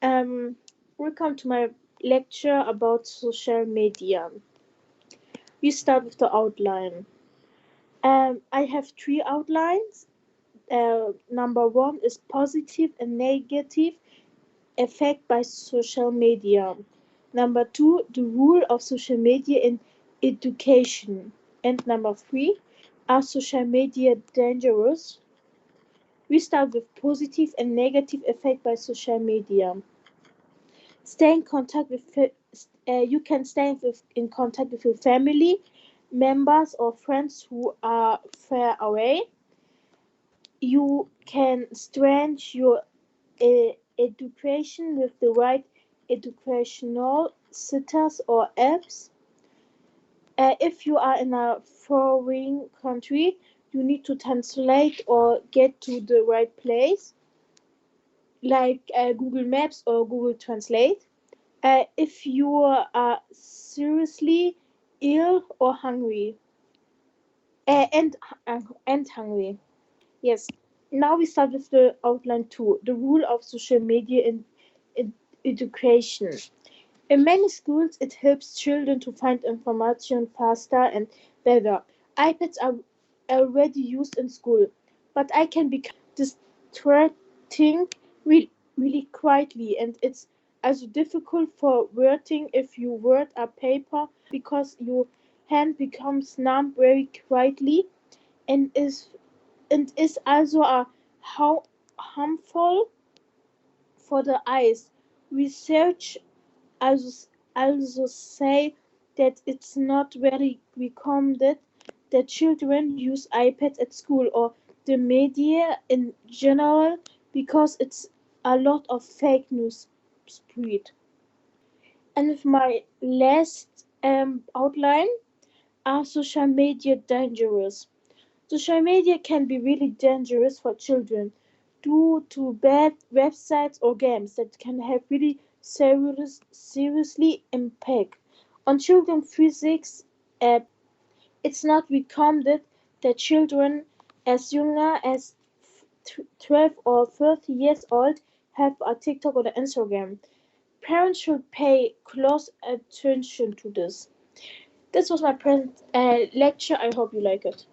Um, Welcome to my lecture about social media. We start with the outline. I have three outlines. Number one is positive and negative effect by social media. Number two, the role of social media in education. And number three, are social media dangerous? We start with positive and negative effect by social media. Stay in contact with you can stay in contact with your family members or friends who are far away. You can strengthen your education with the right educational sites or apps. If you are in a foreign country, you need to translate or get to the right place, like Google Maps or Google Translate. If you are seriously ill or hungry, uh, and and hungry. Yes. Now we start with the outline two: the role of social media in education. In many schools, it helps children to find information faster and better. iPads are already used in school, but I can become distracting really quietly, and it's also difficult for writing if you write a paper because your hand becomes numb very quietly, and is also how harmful for the eyes. Research also, also say that it's not very recommended that children use iPads at school or the media in general because it's a lot of fake news spread. And with my last outline, are social media dangerous? Social media can be really dangerous for children due to bad websites or games that can have really seriously impact on children physics. Uh, it's not recommended that children as younger as 12 or 30 years old have a TikTok or an Instagram. Parents should pay close attention to this. This was my present lecture. I hope you like it.